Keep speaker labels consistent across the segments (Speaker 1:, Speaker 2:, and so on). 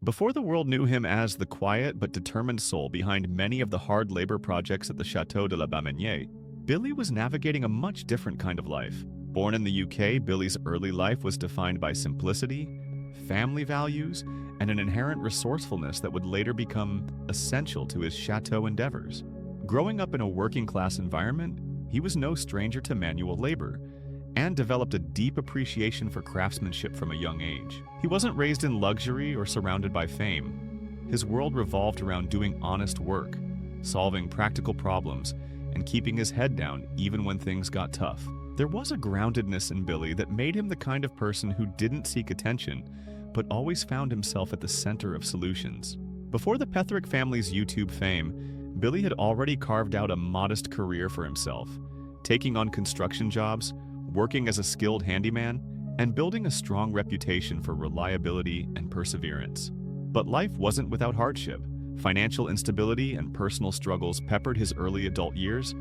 Speaker 1: Before the world knew him as the quiet but determined soul behind many of the hard labor projects at the Château de la Bamenière, Billy was navigating a much different kind of life. Born in the UK, Billy's early life was defined by simplicity, family values, and an inherent resourcefulness that would later become essential to his chateau endeavors. Growing up in a working-class environment, he was no stranger to manual labor and developed a deep appreciation for craftsmanship from a young age. He wasn't raised in luxury or surrounded by fame. His world revolved around doing honest work, solving practical problems, and keeping his head down even when things got tough. There was a groundedness in Billy that made him the kind of person who didn't seek attention, but always found himself at the center of solutions. Before the Petherick family's YouTube fame, Billy had already carved out a modest career for himself, taking on construction jobs, working as a skilled handyman, and building a strong reputation for reliability and perseverance. But life wasn't without hardship. Financial instability and personal struggles peppered his early adult years,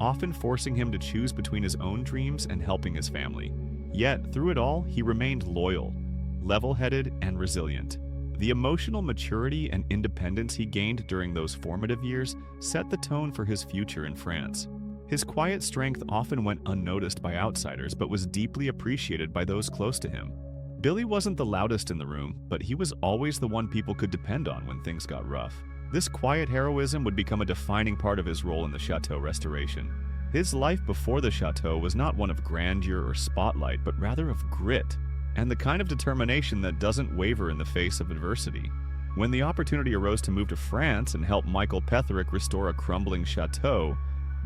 Speaker 1: often forcing him to choose between his own dreams and helping his family. Yet, through it all, he remained loyal, level-headed, and resilient. The emotional maturity and independence he gained during those formative years set the tone for his future in France. His quiet strength often went unnoticed by outsiders, but was deeply appreciated by those close to him. Billy wasn't the loudest in the room, but he was always the one people could depend on when things got rough. This quiet heroism would become a defining part of his role in the chateau restoration. His life before the chateau was not one of grandeur or spotlight, but rather of grit, and the kind of determination that doesn't waver in the face of adversity. When the opportunity arose to move to France and help Michael Petherick restore a crumbling chateau,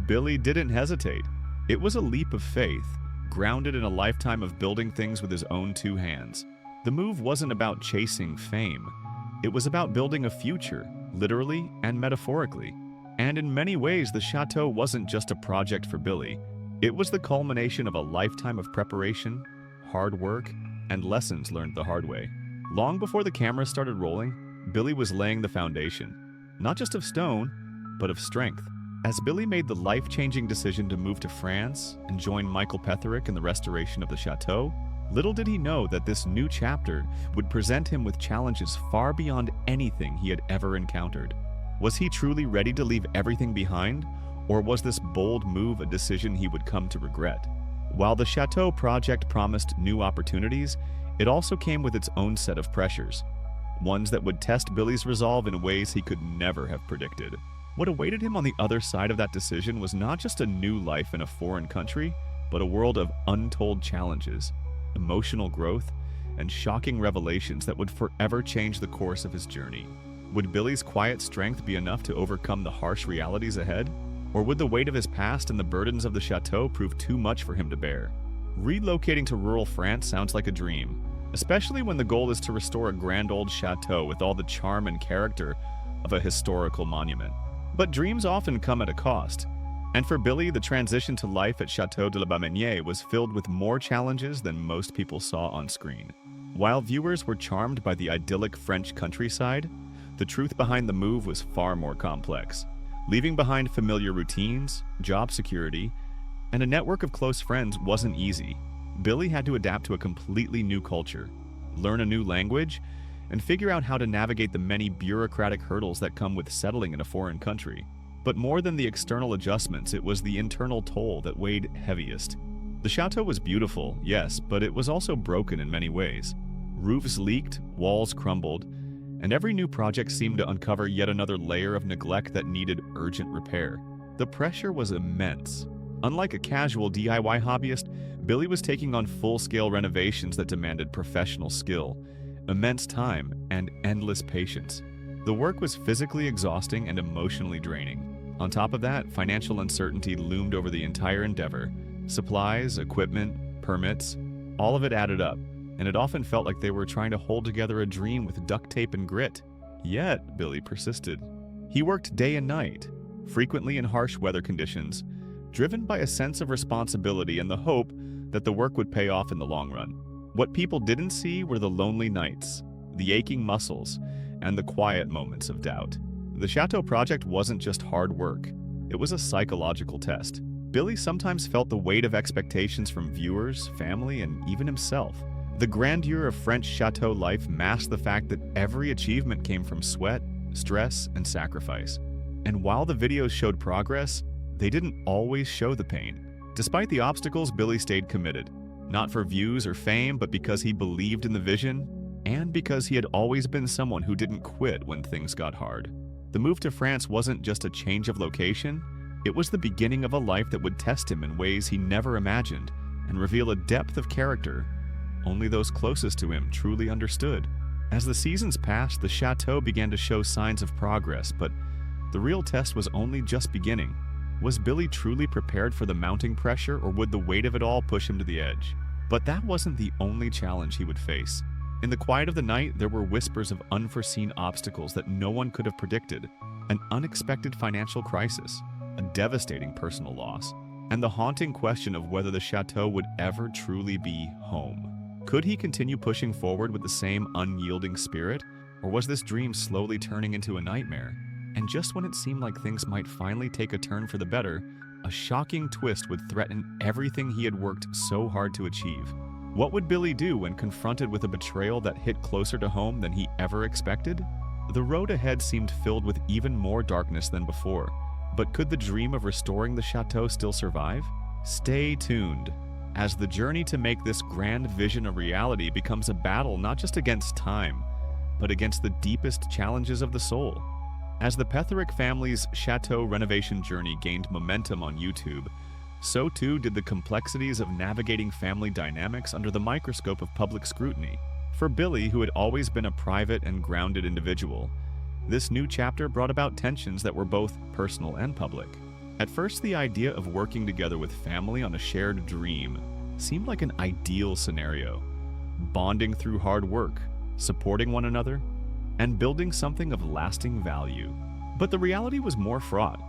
Speaker 1: Billy didn't hesitate. It was a leap of faith, grounded in a lifetime of building things with his own two hands. The move wasn't about chasing fame. It was about building a future, literally and metaphorically. And in many ways, the chateau wasn't just a project for Billy. It was the culmination of a lifetime of preparation, hard work, and lessons learned the hard way. Long before the cameras started rolling, Billy was laying the foundation, not just of stone, but of strength. As Billy made the life-changing decision to move to France and join Michael Petherick in the restoration of the chateau, little did he know that this new chapter would present him with challenges far beyond anything he had ever encountered. Was he truly ready to leave everything behind, or was this bold move a decision he would come to regret? While the chateau project promised new opportunities, it also came with its own set of pressures, ones that would test Billy's resolve in ways he could never have predicted. What awaited him on the other side of that decision was not just a new life in a foreign country, but a world of untold challenges, emotional growth, and shocking revelations that would forever change the course of his journey. Would Billy's quiet strength be enough to overcome the harsh realities ahead? Or would the weight of his past and the burdens of the chateau prove too much for him to bear? Relocating to rural France sounds like a dream, especially when the goal is to restore a grand old chateau with all the charm and character of a historical monument. But dreams often come at a cost, and for Billy, the transition to life at Château de la Bamenière was filled with more challenges than most people saw on screen. While viewers were charmed by the idyllic French countryside, the truth behind the move was far more complex. Leaving behind familiar routines, job security, and a network of close friends wasn't easy. Billy had to adapt to a completely new culture, learn a new language, and figure out how to navigate the many bureaucratic hurdles that come with settling in a foreign country. But more than the external adjustments, it was the internal toll that weighed heaviest. The chateau was beautiful, yes, but it was also broken in many ways. Roofs leaked, walls crumbled, and every new project seemed to uncover yet another layer of neglect that needed urgent repair. The pressure was immense. Unlike a casual DIY hobbyist, Billy was taking on full-scale renovations that demanded professional skill, immense time, and endless patience. The work was physically exhausting and emotionally draining. On top of that, financial uncertainty loomed over the entire endeavor. Supplies, equipment, permits, all of it added up, and it often felt like they were trying to hold together a dream with duct tape and grit. Yet, Billy persisted. He worked day and night, frequently in harsh weather conditions, driven by a sense of responsibility and the hope that the work would pay off in the long run. What people didn't see were the lonely nights, the aching muscles, and the quiet moments of doubt. The Chateau project wasn't just hard work. It was a psychological test. Billy sometimes felt the weight of expectations from viewers, family, and even himself. The grandeur of French chateau life masked the fact that every achievement came from sweat, stress, and sacrifice. And while the videos showed progress, they didn't always show the pain. Despite the obstacles, Billy stayed committed, not for views or fame, but because he believed in the vision, and because he had always been someone who didn't quit when things got hard. The move to France wasn't just a change of location, it was the beginning of a life that would test him in ways he never imagined and reveal a depth of character only those closest to him truly understood. As the seasons passed, the chateau began to show signs of progress, but the real test was only just beginning. Was Billy truly prepared for the mounting pressure, or would the weight of it all push him to the edge? But that wasn't the only challenge he would face. In the quiet of the night, there were whispers of unforeseen obstacles that no one could have predicted, an unexpected financial crisis, a devastating personal loss, and the haunting question of whether the chateau would ever truly be home. Could he continue pushing forward with the same unyielding spirit, or was this dream slowly turning into a nightmare? And just when it seemed like things might finally take a turn for the better, a shocking twist would threaten everything he had worked so hard to achieve. What would Billy do when confronted with a betrayal that hit closer to home than he ever expected? The road ahead seemed filled with even more darkness than before, but could the dream of restoring the chateau still survive? Stay tuned, as the journey to make this grand vision a reality becomes a battle not just against time, but against the deepest challenges of the soul. As the Petherick family's chateau renovation journey gained momentum on YouTube, so too did the complexities of navigating family dynamics under the microscope of public scrutiny. For Billy, who had always been a private and grounded individual, this new chapter brought about tensions that were both personal and public. At first, the idea of working together with family on a shared dream seemed like an ideal scenario. Bonding through hard work, supporting one another, and building something of lasting value. But the reality was more fraught.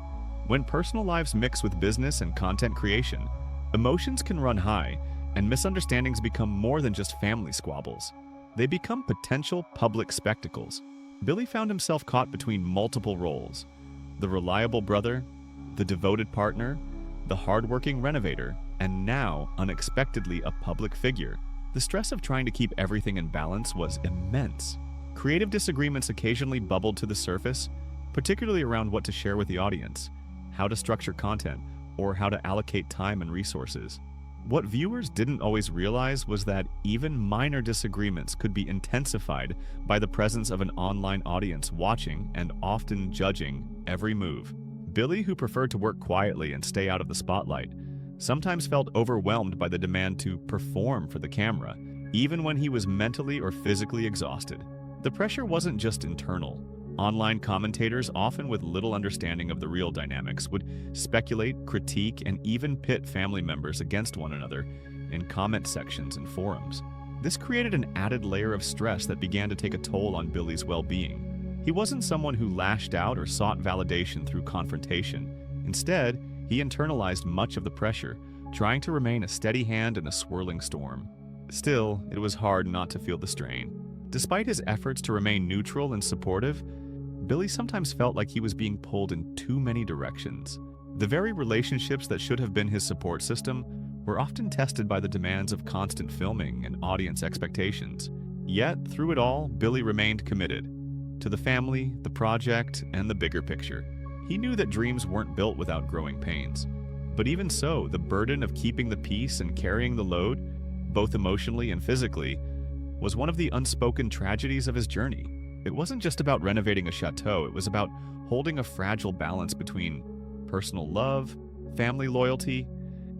Speaker 1: When personal lives mix with business and content creation, emotions can run high, and misunderstandings become more than just family squabbles. They become potential public spectacles. Billy found himself caught between multiple roles: the reliable brother, the devoted partner, the hardworking renovator, and now, unexpectedly, a public figure. The stress of trying to keep everything in balance was immense. Creative disagreements occasionally bubbled to the surface, particularly around what to share with the audience, how to structure content, or how to allocate time and resources. What viewers didn't always realize was that even minor disagreements could be intensified by the presence of an online audience watching and often judging every move. Billy, who preferred to work quietly and stay out of the spotlight, sometimes felt overwhelmed by the demand to perform for the camera, even when he was mentally or physically exhausted. The pressure wasn't just internal. Online commentators, often with little understanding of the real dynamics, would speculate, critique, and even pit family members against one another in comment sections and forums. This created an added layer of stress that began to take a toll on Billy's well-being. He wasn't someone who lashed out or sought validation through confrontation. Instead, he internalized much of the pressure, trying to remain a steady hand in a swirling storm. Still, it was hard not to feel the strain. Despite his efforts to remain neutral and supportive, Billy sometimes felt like he was being pulled in too many directions. The very relationships that should have been his support system were often tested by the demands of constant filming and audience expectations. Yet, through it all, Billy remained committed to the family, the project, and the bigger picture. He knew that dreams weren't built without growing pains. But even so, the burden of keeping the peace and carrying the load, both emotionally and physically, was one of the unspoken tragedies of his journey. It wasn't just about renovating a chateau, it was about holding a fragile balance between personal love, family loyalty,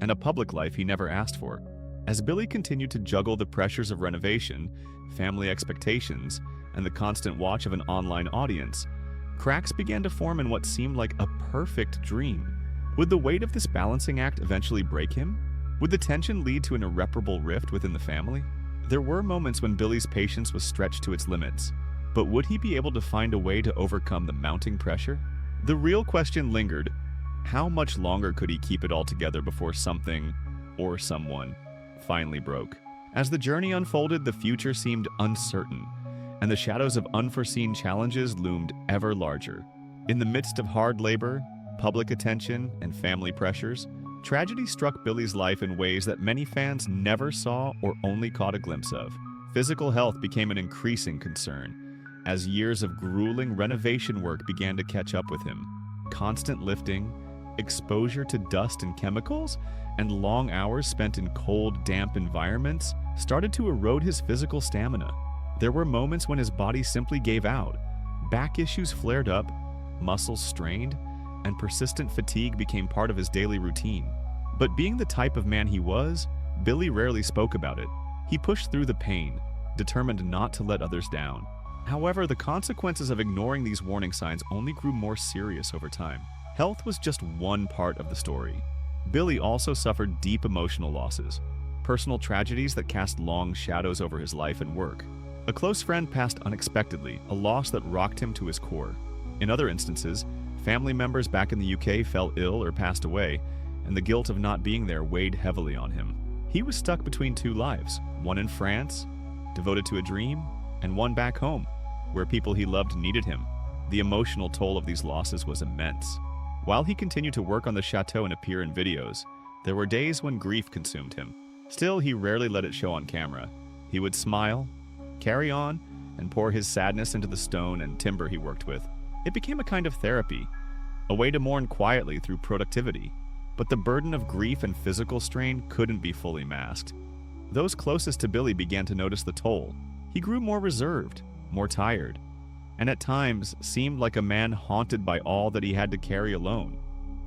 Speaker 1: and a public life he never asked for. As Billy continued to juggle the pressures of renovation, family expectations, and the constant watch of an online audience, cracks began to form in what seemed like a perfect dream. Would the weight of this balancing act eventually break him? Would the tension lead to an irreparable rift within the family? There were moments when Billy's patience was stretched to its limits, but would he be able to find a way to overcome the mounting pressure? The real question lingered: how much longer could he keep it all together before something, or someone, finally broke? As the journey unfolded, the future seemed uncertain, and the shadows of unforeseen challenges loomed ever larger. In the midst of hard labor, public attention, and family pressures, Tragedy struck Billy's life in ways that many fans never saw or only caught a glimpse of. Physical health became an increasing concern, as years of grueling renovation work began to catch up with him. Constant lifting, exposure to dust and chemicals, and long hours spent in cold, damp environments started to erode his physical stamina. There were moments when his body simply gave out. Back issues flared up, muscles strained, and persistent fatigue became part of his daily routine. But being the type of man he was, Billy rarely spoke about it. He pushed through the pain, determined not to let others down. However, the consequences of ignoring these warning signs only grew more serious over time. Health was just one part of the story. Billy also suffered deep emotional losses, personal tragedies that cast long shadows over his life and work. A close friend passed unexpectedly, a loss that rocked him to his core. In other instances, family members back in the UK fell ill or passed away, and the guilt of not being there weighed heavily on him. He was stuck between two lives, one in France, devoted to a dream, and one back home, where people he loved needed him. The emotional toll of these losses was immense. While he continued to work on the chateau and appear in videos, there were days when grief consumed him. Still, he rarely let it show on camera. He would smile, carry on, and pour his sadness into the stone and timber he worked with. It became a kind of therapy, a way to mourn quietly through productivity. But the burden of grief and physical strain couldn't be fully masked. Those closest to Billy began to notice the toll. He grew more reserved, more tired, and at times seemed like a man haunted by all that he had to carry alone.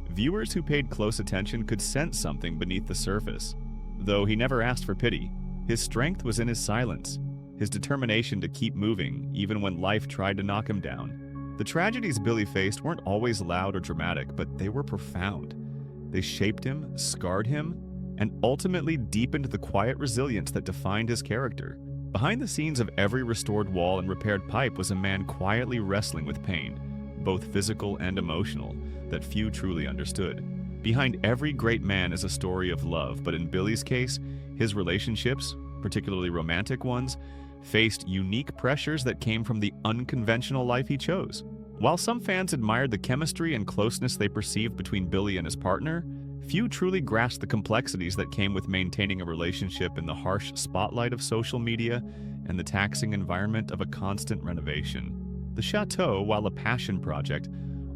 Speaker 1: Viewers who paid close attention could sense something beneath the surface. Though he never asked for pity, his strength was in his silence, his determination to keep moving even when life tried to knock him down. The tragedies Billy faced weren't always loud or dramatic, but they were profound. They shaped him, scarred him, and ultimately deepened the quiet resilience that defined his character. Behind the scenes of every restored wall and repaired pipe was a man quietly wrestling with pain, both physical and emotional, that few truly understood. Behind every great man is a story of love, but in Billy's case, his relationships, particularly romantic ones, faced unique pressures that came from the unconventional life he chose. While some fans admired the chemistry and closeness they perceived between Billy and his partner, few truly grasped the complexities that came with maintaining a relationship in the harsh spotlight of social media and the taxing environment of a constant renovation. The chateau, while a passion project,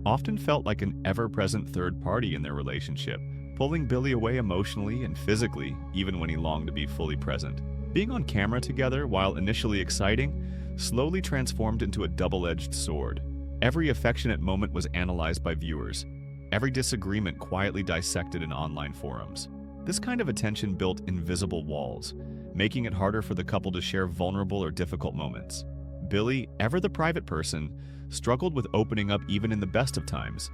Speaker 1: often felt like an ever-present third party in their relationship, pulling Billy away emotionally and physically, even when he longed to be fully present. Being on camera together, while initially exciting, slowly transformed into a double-edged sword. Every affectionate moment was analyzed by viewers, every disagreement quietly dissected in online forums. This kind of attention built invisible walls, making it harder for the couple to share vulnerable or difficult moments. Billy, ever the private person, struggled with opening up even in the best of times.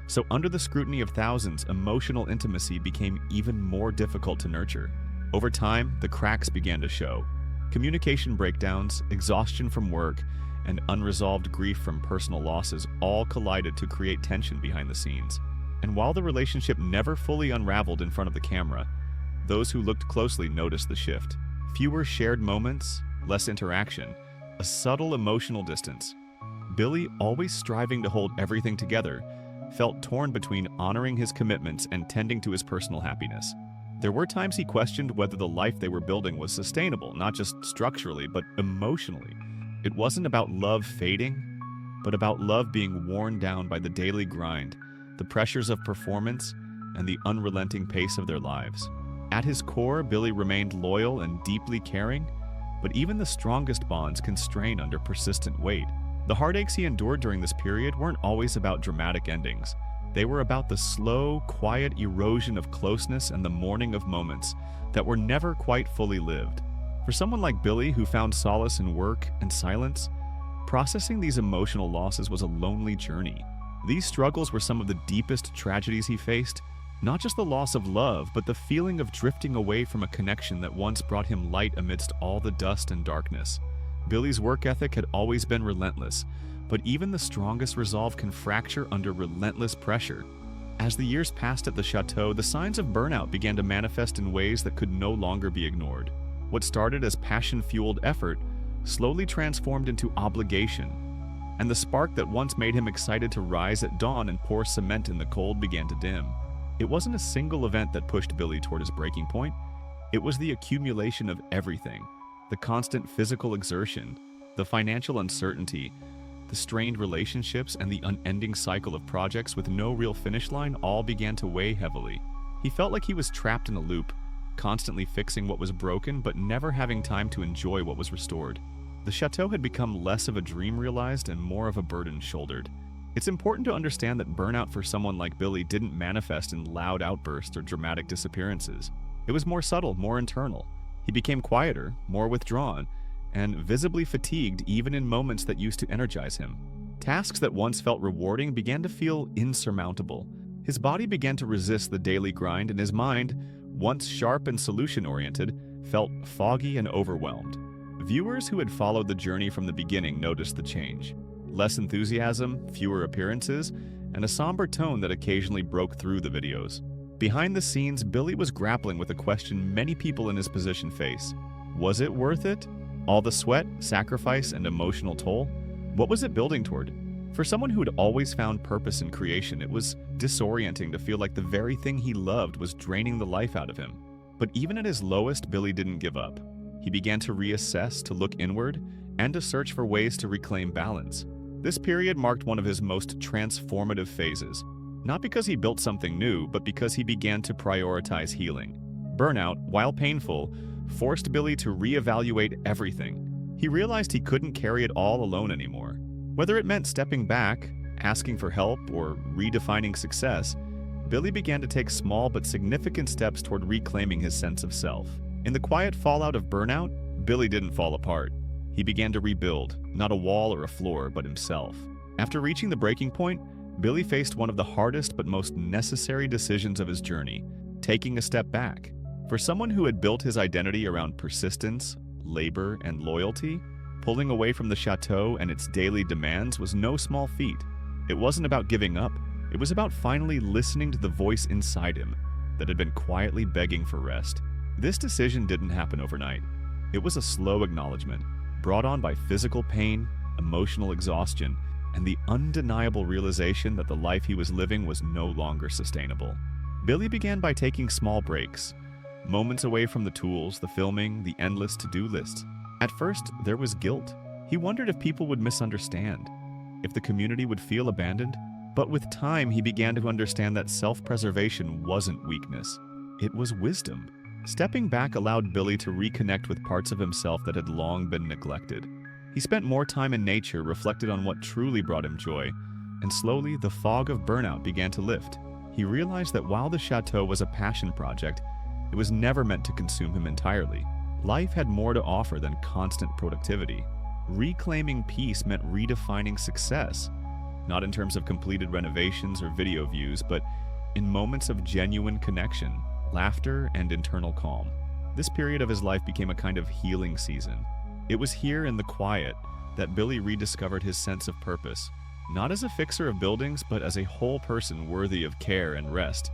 Speaker 1: So under the scrutiny of thousands, emotional intimacy became even more difficult to nurture. Over time, the cracks began to show. Communication breakdowns, exhaustion from work, and unresolved grief from personal losses all collided to create tension behind the scenes. And while the relationship never fully unraveled in front of the camera, those who looked closely noticed the shift. Fewer shared moments, less interaction, a subtle emotional distance. Billy, always striving to hold everything together, felt torn between honoring his commitments and tending to his personal happiness. There were times he questioned whether the life they were building was sustainable, not just structurally, but emotionally. It wasn't about love fading, but about love being worn down by the daily grind, the pressures of performance, and the unrelenting pace of their lives. At his core, Billy remained loyal and deeply caring, but even the strongest bonds can strain under persistent weight. The heartaches he endured during this period weren't always about dramatic endings. They were about the slow, quiet erosion of closeness and the mourning of moments that were never quite fully lived. For someone like Billy, who found solace in work and silence, processing these emotional losses was a lonely journey. These struggles were some of the deepest tragedies he faced, not just the loss of love, but the feeling of drifting away from a connection that once brought him light amidst all the dust and darkness. Billy's work ethic had always been relentless, but even the strongest resolve can fracture under relentless pressure. As the years passed at the chateau, the signs of burnout began to manifest in ways that could no longer be ignored. What started as passion-fueled effort slowly transformed into obligation, and the spark that once made him excited to rise at dawn and pour cement in the cold began to dim. It wasn't a single event that pushed Billy toward his breaking point. It was the accumulation of everything: the constant physical exertion, the financial uncertainty, the strained relationships, and the unending cycle of projects with no real finish line all began to weigh heavily. He felt like he was trapped in a loop, constantly fixing what was broken but never having time to enjoy what was restored. The chateau had become less of a dream realized and more of a burden shouldered. It's important to understand that burnout for someone like Billy didn't manifest in loud outbursts or dramatic disappearances. It was more subtle, more internal. He became quieter, more withdrawn, and visibly fatigued even in moments that used to energize him. Tasks that once felt rewarding began to feel insurmountable. His body began to resist the daily grind, and his mind, once sharp and solution-oriented, felt foggy and overwhelmed. Viewers who had followed the journey from the beginning noticed the change. Less enthusiasm, fewer appearances, and a somber tone that occasionally broke through the videos. Behind the scenes, Billy was grappling with a question many people in his position face. Was it worth it? All the sweat, sacrifice, and emotional toll? What was it building toward? For someone who had always found purpose in creation, it was disorienting to feel like the very thing he loved was draining the life out of him. But even at his lowest, Billy didn't give up. He began to reassess, to look inward, and to search for ways to reclaim balance. This period marked one of his most transformative phases, not because he built something new, but because he began to prioritize healing. Burnout, while painful, forced Billy to reevaluate everything. He realized he couldn't carry it all alone anymore. Whether it meant stepping back, asking for help, or redefining success, Billy began to take small but significant steps toward reclaiming his sense of self. In the quiet fallout of burnout, Billy didn't fall apart. He began to rebuild, not a wall or a floor, but himself. After reaching the breaking point, Billy faced one of the hardest but most necessary decisions of his journey: taking a step back. For someone who had built his identity around persistence, labor, and loyalty, pulling away from the chateau and its daily demands was no small feat. It wasn't about giving up. It was about finally listening to the voice inside him that had been quietly begging for rest. This decision didn't happen overnight. It was a slow acknowledgement, brought on by physical pain, emotional exhaustion, and the undeniable realization that the life he was living was no longer sustainable. Billy began by taking small breaks, moments away from the tools, the filming, the endless to-do lists. At first, there was guilt. He wondered if people would misunderstand, if the community would feel abandoned. But with time, he began to understand that self-preservation wasn't weakness. It was wisdom. Stepping back allowed Billy to reconnect with parts of himself that had long been neglected. He spent more time in nature, reflected on what truly brought him joy, and slowly the fog of burnout began to lift. He realized that while the chateau was a passion project, it was never meant to consume him entirely. Life had more to offer than constant productivity. Reclaiming peace meant redefining success, not in terms of completed renovations or video views, but in moments of genuine connection, laughter, and internal calm. This period of his life became a kind of healing season. It was here in the quiet that Billy rediscovered his sense of purpose, not as a fixer of buildings, but as a whole person worthy of care and rest.